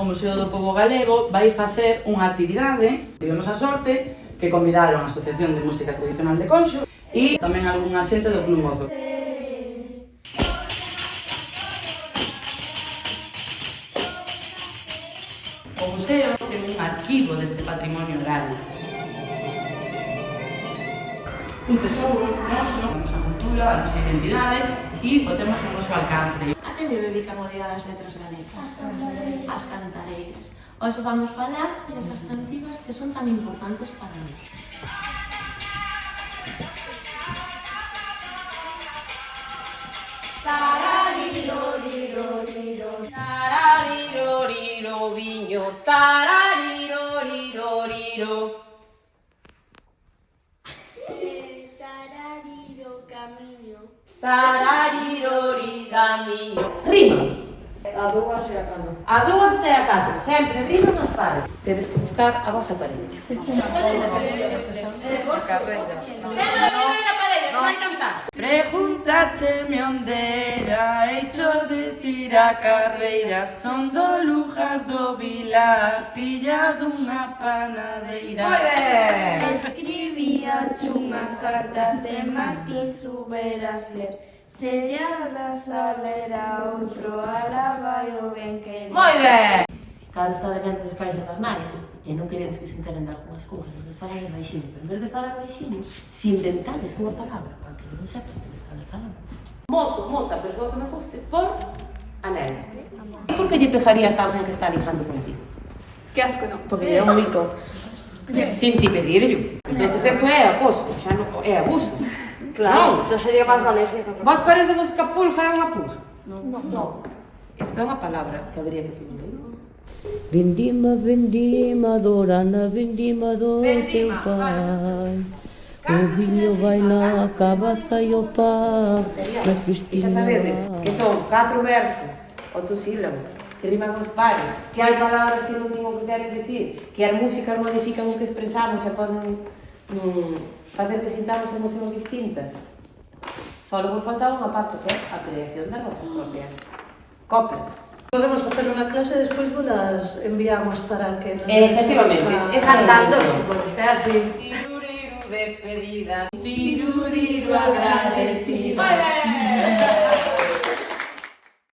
o Museo do Pobo Galego vai facer unha actividade. Tivemos a sorte que convidaron a Asociación de Música Tradicional de Conxo e tamén algunha xente do Club Mozo. O museo ten un arquivo deste patrimonio oral. Un tesouro noso, a nosa cultura, a nosa identidade e o temos ao noso alcance. A que lle dedican o Día das Letras Galegas? As cantareiras. Hoxe vamos falar desas cantigas que son tan importantes para nós. Tarariroriroriro, tarariroririro, viño, tarariroriroriro. Tararirori camiño. Rima. A dúas e a catro. A dúas e a catro. Sempre riman as pares. Tedes que buscar a vosa parella. No vai cantar. Preguntácheme onde era, hecho decir a carreira, son do lugar do Vilar, filla dunha panadeira. Moi ben. Escribía unha carta se Martín souberas ler. Se lla das a ler a outro, ara vai o ben que... Moi ben. Cada vez está delante dos pais maternais e non queredes que se enteren de algunhas cousas, de falar en baixinho, pero en vez de falar baixinho, se inventades unha palabra para que non sepa que están falando. Mozo, moza, persoa que me guste, por anel. E por que lle pegarías a alguén que está ligando contigo? Que asco, non? Porque é un mico. Sin ti pedirlo. Entonces eso é acoso, xa non é abuso. Claro, Non. xa sería máis valencia. Vos parecemos que a pulga é unha pulga? Non. Isto é unha palabra que habría que decir. Vindima, vindima, dorana, vindima do teu Vendima, pai. O viño vai na cabaza e o pan na E xa sabedes que son 4 versos autosílabos que riman os pares, que hai palabras que non din o que queren decir, que as músicas modifican o que expresamos e poden facer que sintamos emocións distintas. Só nos faltaba unha parte que é a creación das nosas propias coplas. Podemos facer unha clase e despois las enviamos para que nos... Efectivamente, cantando, pode ser. Sí. Tiruriru despedida, tiruriru agradecida.